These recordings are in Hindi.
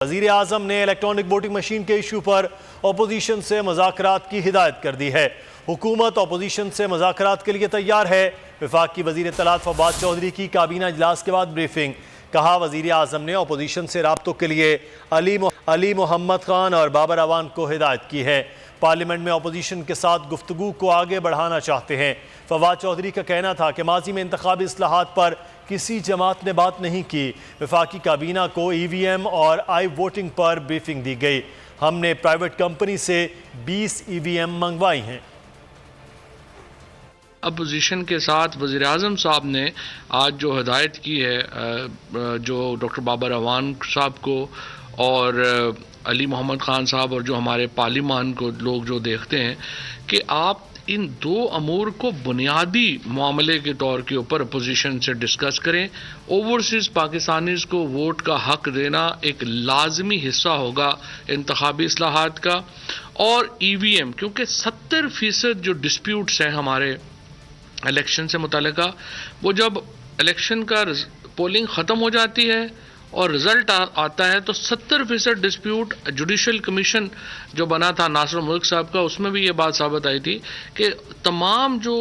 वज़ीर आज़म ने इलेक्ट्रॉनिक वोटिंग मशीन के इशू पर अपोजिशन से मुज़ाकरात की हिदायत कर दी है। हुकूमत अपोजिशन से मुज़ाकरात के लिए तैयार है। वफाकी वज़ीर इत्तलात फवाद चौधरी की काबीना इजलास के बाद ब्रीफिंग। कहा, वज़ीर आज़म ने अपोजिशन से राब्तों के लिए अली मोहम्मद खान और बाबर अवान को हिदायत की है। पार्लियामेंट में अपोजिशन के साथ गुफ्तगू को आगे बढ़ाना चाहते हैं। फवाद चौधरी का कहना था कि माजी में इंतखाबी इस्लाहात पर किसी जमात ने बात नहीं की। वफाकी काबीना को EVM और आई वोटिंग पर ब्रीफिंग दी गई। हमने प्राइवेट कंपनी से 20 EVM मंगवाई हैं। अपोजिशन के साथ वज़ीर आज़म साहब ने आज जो हिदायत की है जो डॉक्टर बाबर अवान साहब को और अली मोहम्मद ख़ान साहब और जो हमारे पार्लिमान को लोग जो देखते हैं कि आप इन दो अमूर को बुनियादी मामले के तौर के ऊपर अपोजिशन से डिस्कस करें। ओवरसीज़ पाकिस्तानीज़ को वोट का हक देना एक लाजमी हिस्सा होगा इंतखाबी इस्लाहात का। और EVM, क्योंकि 70% जो डिस्प्यूट्स हैं हमारे इलेक्शन से मुतल्लिका, वो जब इलेक्शन का पोलिंग ख़त्म हो जाती है और रिज़ल्ट आता है तो 70% डिस्प्यूट जुडिशल कमीशन जो बना था नासिर मुल्क साहब का, उसमें भी ये बात साबित आई थी कि तमाम जो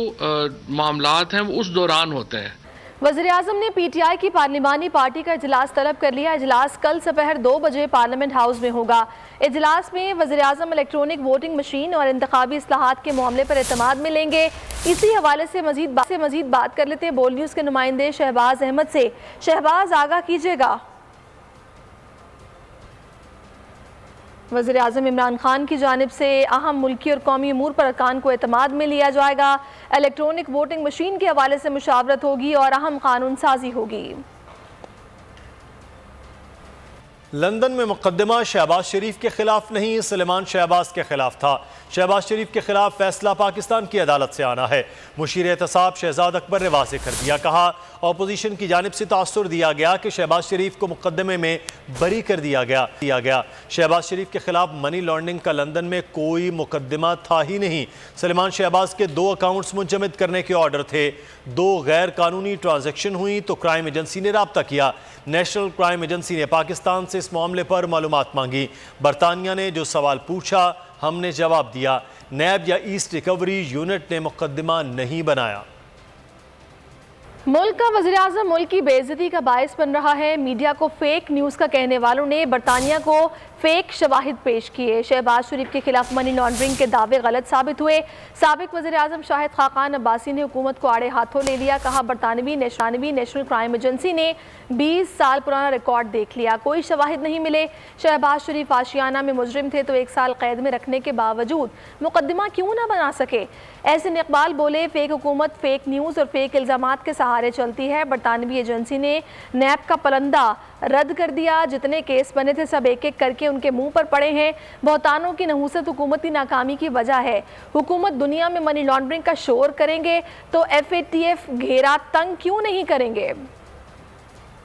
मामलात हैं वो उस दौरान होते हैं। वज़ीर आज़म ने PTI की पार्लिमानी पार्टी का इजलास तलब कर लिया। इजलास कल दोपहर 2 बजे पार्लियामेंट हाउस में होगा। इजलास में वज़ीर आज़म इलेक्ट्रॉनिक वोटिंग मशीन और इंतखाबी इस्लाहात के मामले पर एतमाद में लेंगे। इसी हवाले से मजीद बात कर लेते हैं बोल न्यूज़ के नुमाइंदे शहबाज अहमद से। शहबाज, आगाह कीजिएगा। वज़ीर आज़म इमरान खान की जानिब से अहम मुल्की और कौमी अमूर पर अरकान को एतमाद में लिया जाएगा। इलेक्ट्रॉनिक वोटिंग मशीन के हवाले से मुशावरत होगी और अहम कानून साजी होगी। लंदन में मुकदमा शहबाज शरीफ के खिलाफ नहीं, सलेमान शहबाज के खिलाफ था। शहबाज शरीफ के खिलाफ फैसला पाकिस्तान की अदालत से आना है। मुशीर एहतसाब शहजाद अकबर ने वाज़ेह कर दिया। कहा, अपोजिशन की जानिब से तासुर दिया गया कि शहबाज शरीफ को मुकदमे में बरी कर दिया गया। शहबाज शरीफ के खिलाफ मनी लॉन्ड्रिंग का लंदन में कोई मुकदमा था ही नहीं। सलेमान शहबाज के 2 अकाउंट्स मुंजमद करने के ऑर्डर थे। 2 गैर कानूनी ट्रांजैक्शन हुई तो क्राइम एजेंसी ने राब्ता किया। नेशनल क्राइम एजेंसी ने पाकिस्तान से इस मामले पर मालूमात मांगी। बरतानिया ने जो सवाल पूछा हमने जवाब दिया। नैब या ईस्ट रिकवरी यूनिट ने मुकदमा नहीं बनाया। मुल्क का वज़ीर आज़म मुल्क की बेइज्जती का बायस बन रहा है। मीडिया को फेक न्यूज़ का कहने वालों ने बरतानिया को फेक शवाहिद पेश किए। शहबाज शरीफ के खिलाफ मनी लॉन्ड्रिंग के दावे गलत साबित हुए। साबिक वज़ीर आज़म शाहिद खाकान अब्बासी ने हुकूमत को आड़े हाथों ले लिया। कहा, बरतानवी नेशनल क्राइम एजेंसी ने 20 साल पुराना रिकॉर्ड देख लिया, कोई शवाहिद नहीं मिले। शहबाज शरीफ आशियाना में मुजरिम थे तो 1 साल कैद में रखने के बावजूद मुकदमा क्यों ना बना सके। एहसन इकबाल बोले, फेक हुकूमत फेक न्यूज़ और फेक इल्ज़ामात के सहारे चलती है। बरतानवी एजेंसी ने नैब का पलंदा रद्द कर दिया। जितने केस बने थे सब एक एक करके उनके मुंह पर पड़े हैं। बहुतानों की नहूसत हुकूमती नाकामी की वजह है। हुकूमत दुनिया में मनी लॉन्ड्रिंग का शोर करेंगे तो FATF घेरा तंग क्यों नहीं करेंगे।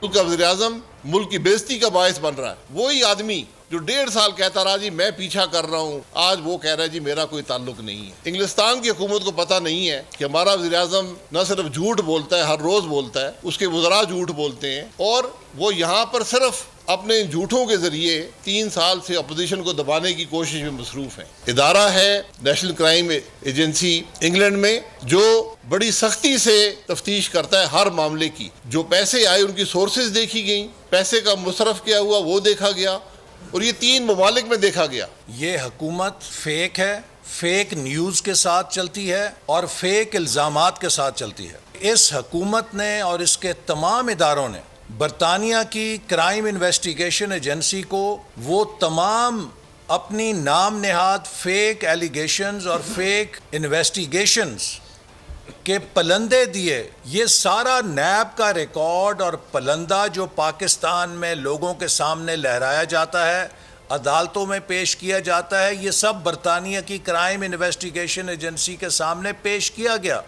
वज़ीर आज़म मुल्क की बेइज्जती का बायस बन रहा है। वही आदमी जो 1.5 साल कहता रहा जी मैं पीछा कर रहा हूँ, आज वो कह रहा है जी मेरा कोई ताल्लुक नहीं है। इंग्लिस्तान की हुकूमत को पता नहीं है कि हमारा वज़ीर आज़म न सिर्फ झूठ बोलता है, हर रोज बोलता है, उसके वज़रा झूठ बोलते हैं और वो यहाँ पर सिर्फ अपने झूठों के जरिए 3 साल से अपोजिशन को दबाने की कोशिश में मसरूफ है। इदारा है नेशनल क्राइम एजेंसी इंग्लैंड में जो बड़ी सख्ती से तफ्तीश करता है हर मामले की। जो पैसे आए उनकी सोर्सेज देखी गई, पैसे का मुसरफ क्या हुआ वो देखा गया और ये 3 ममालिक में देखा गया। ये हुकूमत फेक है, फेक न्यूज़ के साथ चलती है और फेक इल्ज़ामात के साथ चलती है। इस हुकूमत ने और इसके तमाम इदारों ने बरतानिया की क्राइम इन्वेस्टिगेशन एजेंसी को वो तमाम अपनी नाम नेहाद फेक एलिगेशंस और फेक इन्वेस्टिगेशंस के पलंदे दिए। ये सारा नैब का रिकॉर्ड और पलंदा जो पाकिस्तान में लोगों के सामने लहराया जाता है, अदालतों में पेश किया जाता है, ये सब बरतानिया की क्राइम इन्वेस्टिगेशन एजेंसी के सामने पेश किया गया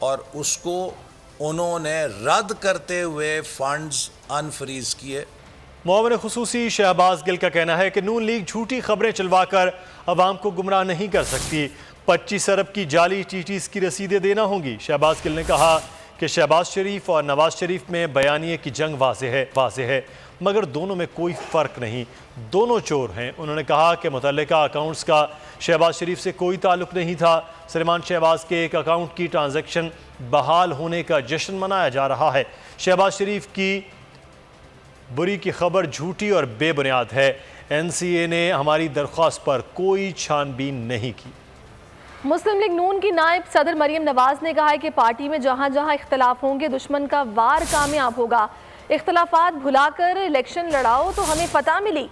और उसको उन्होंने रद्द करते हुए फंड्स अनफ्रीज किए। मुआविन खुसूसी शहबाज गिल का कहना है कि नून लीग झूठी खबरें चलवाकर अवाम को गुमराह नहीं कर सकती। 25 अरब की जाली TTs की रसीदें देना होंगी। शहबाज गिल ने कहा कि शहबाज शरीफ और नवाज शरीफ में बयानिए की जंग वाज़ेह है। मगर दोनों में कोई फ़र्क नहीं, दोनों चोर हैं। उन्होंने कहा कि मुतल्लिका अकाउंट्स का शहबाज शरीफ से कोई ताल्लुक़ नहीं था। सलेमान शहबाज के एक अकाउंट की ट्रांजैक्शन बहाल होने का जश्न मनाया जा रहा है। शहबाज शरीफ की बुरी की खबर झूठी और बेबुनियाद है। NCA ने हमारी दरख्वास्त पर कोई छानबीन नहीं की। मुस्लिम लीग नून की नायब सदर मरियम नवाज ने कहा है कि पार्टी में जहां जहां इख्तलाफ होंगे दुश्मन का वार कामयाब होगा। इख्तलाफात भुलाकर इलेक्शन लड़ाओ तो हमें फतह मिली।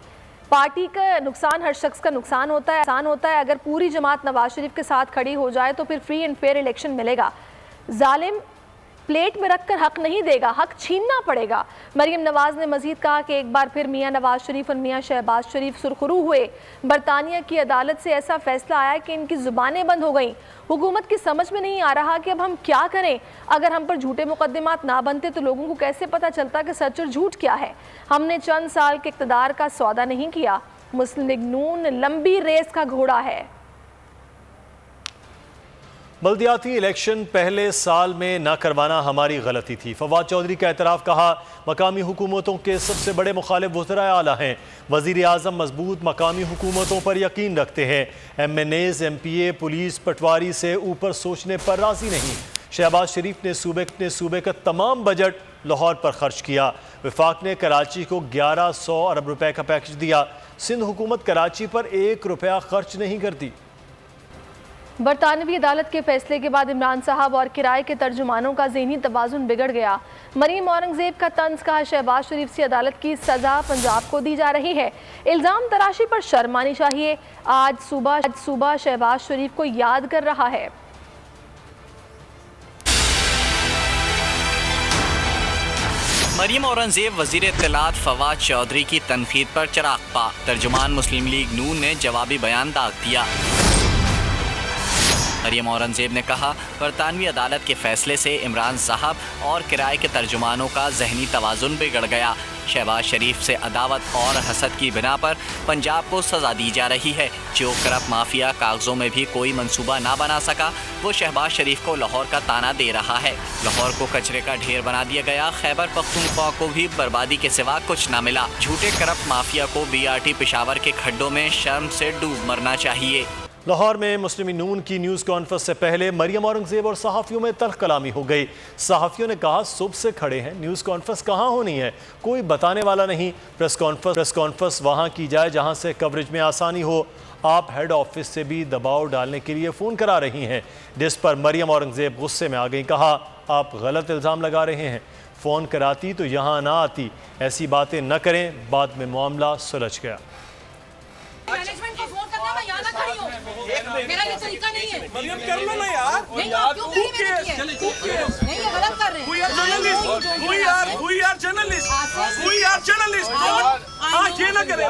पार्टी का नुकसान हर शख्स का नुकसान होता है। अगर पूरी जमात नवाज शरीफ के साथ खड़ी हो जाए तो फिर फ्री एंड फेयर इलेक्शन मिलेगा। जालिम प्लेट में रखकर हक नहीं देगा, हक छीनना पड़ेगा। मरियम नवाज ने मजीद कहा कि एक बार फिर मियां नवाज शरीफ और मियां शहबाज शरीफ सुरखरू हुए। बरतानिया की अदालत से ऐसा फैसला आया कि इनकी जुबानें बंद हो गईं। हुकूमत की समझ में नहीं आ रहा कि अब हम क्या करें। अगर हम पर झूठे मुकदमात ना बनते तो लोगों को कैसे पता चलता कि सच और झूठ क्या है। हमने चंद साल के इक़्तिदार का सौदा नहीं किया। मुस्लिम लीग नून लंबी रेस का घोड़ा है। बल्दियाती इलेक्शन पहले साल में न करवाना हमारी गलती थी। फवाद चौधरी का एतराफ़। कहा मकामी हुकूमतों के सबसे बड़े मुखालिफ वज़ीर आला हैं। वज़ीर आज़म मजबूत मकामी हुकूमतों पर यकीन रखते हैं। MNAs MPA पुलिस पटवारी से ऊपर सोचने पर राज़ी नहीं। शहबाज शरीफ ने सूबे का तमाम बजट लाहौर पर खर्च किया। वफाक ने कराची को 1100 अरब रुपए का पैकेज दिया। सिंध हुकूमत कराची पर 1 रुपया खर्च नहीं करती। बरतानवी अदालत के फैसले के बाद इमरान साहब और किराए के तर्जुमानों का ज़हनी तवाज़ुन बिगड़ गया। मरीम औरंगज़ेब का तंज। कहा शहबाज शरीफ से अदालत की सज़ा पंजाब को दी जा रही है। इल्ज़ाम तराशी पर शर्म आनी चाहिए। आज सुबह शहबाज शरीफ को याद कर रहा है। मरियम औरंगज़ेब वज़ीर इत्तलात फवाद चौधरी की तनकीद पर चराग पा। तर्जुमान मुस्लिम लीग नून ने जवाबी बयान दाग दिया। मरियम औरंगज़ेब ने कहा बरतानवी अदालत के फैसले से इमरान साहब और किराए के तर्जुमानों का ज़हनी तवाज़ुन बिगड़ गया। शहबाज शरीफ से अदावत और हसद की बिना पर पंजाब को सज़ा दी जा रही है। जो करप्ट माफिया कागज़ों में भी कोई मंसूबा ना बना सका वो शहबाज शरीफ को लाहौर का ताना दे रहा है। लाहौर को कचरे का ढेर बना दिया गया। खैबर पख्तूनख्वा को भी बर्बादी के सिवा कुछ ना मिला। झूठे करप्ट माफिया को BRT पेशावर के खड्डों में शर्म से डूब मरना चाहिए। लाहौर में मुस्लिम नून की न्यूज़ कॉन्फ्रेंस से पहले मरियम औरंगज़ेब और सहाफ़ियों में तल्ख़ कलामी हो गई। सहाफ़ियों ने कहा सुबह से खड़े हैं, न्यूज़ कॉन्फ्रेंस कहाँ होनी है, कोई बताने वाला नहीं। प्रेस कॉन्फ्रेंस वहाँ की जाए जहाँ से कवरेज में आसानी हो। आप हेड ऑफिस से भी दबाव डालने के लिए फ़ोन करा रही हैं, जिस पर मरियम औरंगज़ेब गुस्से में आ गई। कहा आप गलत इल्ज़ाम लगा रहे हैं, फ़ोन कराती तो यहाँ ना आती। ऐसी बातें न करें। बाद में मामला सुलझ गया। मैनेजमेंट को फोन करना, मैं यहाँ ना खड़ी हूँ। मेरा ये तरीका नहीं है। मरियम कर लो ना यार। नहीं, आप क्यों नहीं नहीं, ये गलत कर रहे हैं। We are journalists. हाँ, ये ना करें।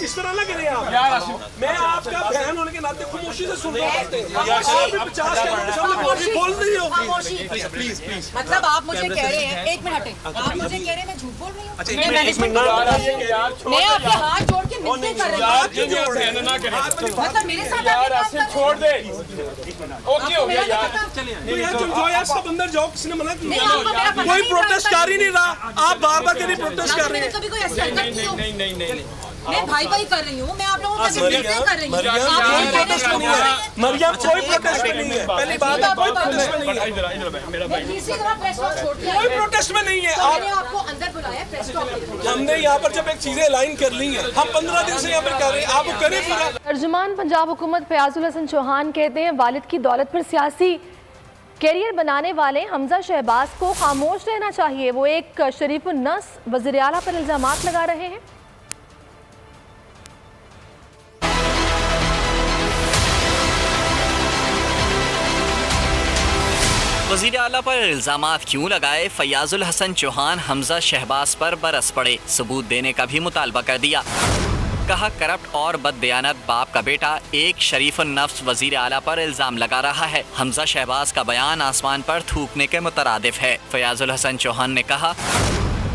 इस तरह ना करें आप। मैं आपका बहन होने के नाते खामोशी से सुन रहा हूँ। आप भी 50 के सामने बोल रही हो। प्लीज। मतलब आप मुझे कह रहे हैं, एक मिनट हटें, आप मुझे कह रहे हैं मैं झूठ बोल रही हूँ। मैं मैनेजमेंट मैं आपके हाथ जोड़ के मिलते कर रही हूँ। मतलब मेरे साथ छोड़ दे। ओके हो गया यार। सब अंदर जाओ, किसी ने मना किया? कोई प्रोटेस्ट कर ही नहीं रहा। आप बार-बार कभी प्रोटेस्ट कर रहे हैं। कभी कोई ऐसा नहीं। मैं भाई कर रही हूँ। मैं आप लोगों का कर रही हूँ। कोई प्रोटेस्ट नहीं है। मरियम कोई प्रोटेस्ट में नहीं है। पहली बात है, कोई प्रोटेस्ट में नहीं है। कोई प्रोटेस्ट में नहीं है। आपको अंदर बुलाया प्रेस टॉक। हमने यहाँ पर जब एक चीजें अलाइन कर ली हैं, हम 15 दिन से यहाँ पर कर रहे हैं, आप करें पूरा। तर्जुमान पंजाब हुकूमत फयाजुल हसन चौहान कहते हैं वालिद की दौलत पर सियासी कैरियर बनाने वाले हमजा शहबाज को खामोश रहना चाहिए। वो एक शरीफ नस वज़ीर आला पर इल्ज़ामात लगा रहे हैं। वज़ीर आला पर इल्ज़ामात क्यों लगाए? फयाजुल हसन चौहान हमजा शहबाज पर बरस पड़े, सबूत देने का भी मुतालबा कर दिया। कहा करप्ट और बददयानत बाप का बेटा एक शरीफ नफ्स वज़ीर आला पर इल्ज़ाम लगा रहा है। हमजा शहबाज का बयान आसमान पर थूकने के मुतरादिफ है। फयाजुल हसन चौहान ने कहा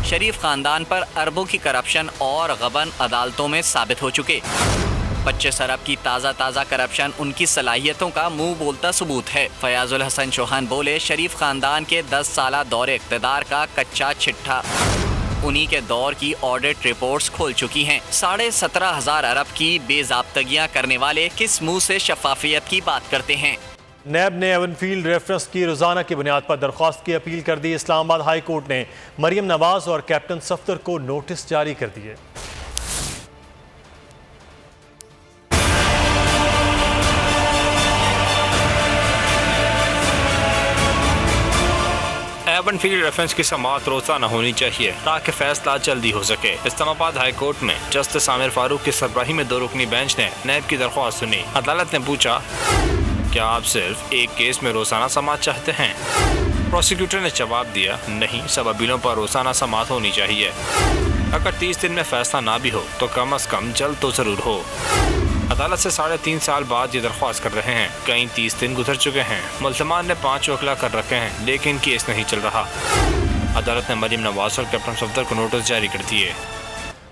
शरीफ खानदान पर अरबों की करप्शन और गबन अदालतों में साबित हो चुके। 25 अरब की ताज़ा करप्शन उनकी सलाहियतों का मुंह बोलता सबूत है। फयाजुल हसन चौहान बोले शरीफ खानदान के 10 साला दौरे इक़्तिदार का कच्चा चिट्ठा उन्हीं के दौर की ऑडिट रिपोर्ट्स खोल चुकी हैं। 17,500 अरब की बेज़ाब्तगियां करने वाले किस मुंह से शफाफियत की बात करते हैं। नैब ने एवनफील्ड रेफरेंस की रोजाना की बुनियाद पर दरख्वास्त की अपील कर दी। इस्लामाबाद हाई कोर्ट ने मरियम नवाज और कैप्टन सफ्दर को नोटिस जारी कर दिए। एवनफील्ड रेफरेंस की समाअत रोजाना होनी चाहिए ताकि फैसला जल्दी हो सके। इस्लामाबाद हाई कोर्ट में जस्टिस आमिर फारूक की सरबराही में 2 रुकनी बेंच ने नैब की दरख्वास्त सुनी। अदालत ने पूछा, क्या आप सिर्फ एक केस में रोजाना समाअत चाहते हैं? प्रोसिक्यूटर ने जवाब दिया, नहीं, सब अपीलों पर रोजाना समाअत होनी चाहिए। अगर 30 दिन में फैसला ना भी हो तो कम से कम जल्द तो जरूर हो। अदालत से 3.5 साल बाद ये दरख्वास्त कर रहे हैं। कई 30 दिन गुजर चुके हैं। मुल्ज़मान ने 5 वकला कर रखे हैं, लेकिन केस नहीं चल रहा। अदालत ने मरियम नवाज और कैप्टन सफ्दर को नोटिस जारी कर दिए।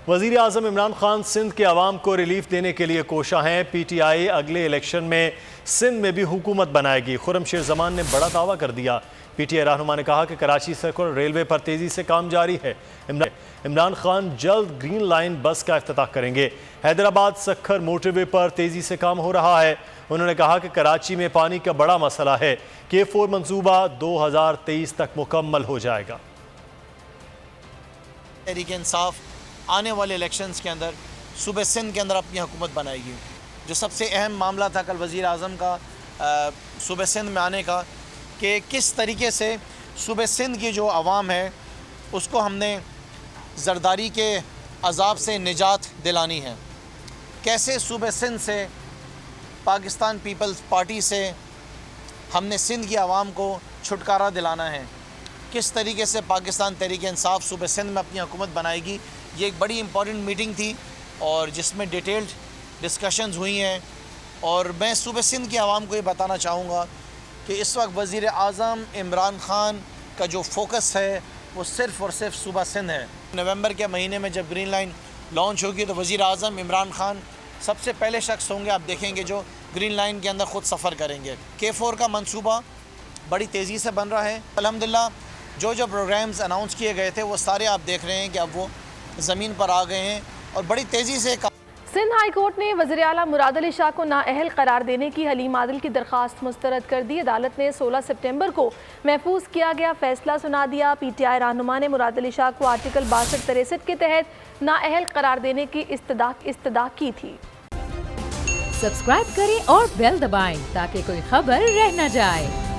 वज़ीर आज़म इमरान खान सिंध के अवाम को रिलीफ देने के लिए कोशा हैं। PTI अगले इलेक्शन में सिंध में भी हुकूमत बनाएगी। खुर्रमशेर जमान ने बड़ा दावा कर दिया। PTI रहनुमा ने कहा कि कराची सर्कुलर रेलवे पर तेज़ी से काम जारी है। इमरान खान जल्द ग्रीन लाइन बस का इफ्तिताह करेंगे। हैदराबाद सक्खर मोटरवे पर तेज़ी से काम हो रहा है। उन्होंने कहा कि कराची में पानी का बड़ा मसला है। K4 मंसूबा 2023 तक मुकम्मल हो जाएगा। तहरीक इंसाफ आने वाले इलेक्शंस के अंदर सूबे सिंध के अंदर अपनी हुकूमत बनाएगी। जो सबसे अहम मामला था कल वज़ीर आज़म का सूबे सिंध में आने का, कि किस तरीके से सूबे सिंध की जो आवाम है उसको हमने जरदारी के अजाब से निजात दिलानी है। कैसे सूबे सिंध से पाकिस्तान पीपल्स पार्टी से हमने सिंध की आवाम को छुटकारा दिलाना है। किस तरीके से पाकिस्तान तहरीक इंसाफ सूबे सिंध में अपनी हुकूमत बनाएगी। ये एक बड़ी इंपॉर्टेंट मीटिंग थी और जिसमें डिटेल्ड डिस्कशंस हुई हैं। और मैं सूबे सिंध की आवाम को ये बताना चाहूँगा कि इस वक्त वज़ीर आज़म इमरान खान का जो फोकस है वो सिर्फ़ और सिर्फ सूबा सिंध है। नवंबर के महीने में जब ग्रीन लाइन लॉन्च होगी तो वज़ीर आज़म इमरान खान सबसे पहले शख्स होंगे, आप देखेंगे, जो ग्रीन लाइन के अंदर ख़ुद सफ़र करेंगे। K4 का मंसूबा बड़ी तेज़ी से बन रहा है। अल्हम्दुलिल्लाह जो प्रोग्राम्स अनाउंस किए गए थे वो सारे आप देख रहे हैं कि अब वो ज़मीन पर आ गए हैं और बड़ी तेज़ी से। सिंध हाई कोर्ट ने वज़ीर आला मुराद अली शाह को नाअहल करार देने की हलीम आदिल की दरख्वास्त मुस्तरद कर दी। अदालत ने 16 सितंबर को महफूज किया गया फैसला सुना दिया। PTI रहनुमा ने मुराद अली शाह को आर्टिकल 62-63 के तहत नाअहल करार देने की इस्तदा की थी। सब्सक्राइब करें और बेल दबाएं ताकि कोई खबर रह न जाए।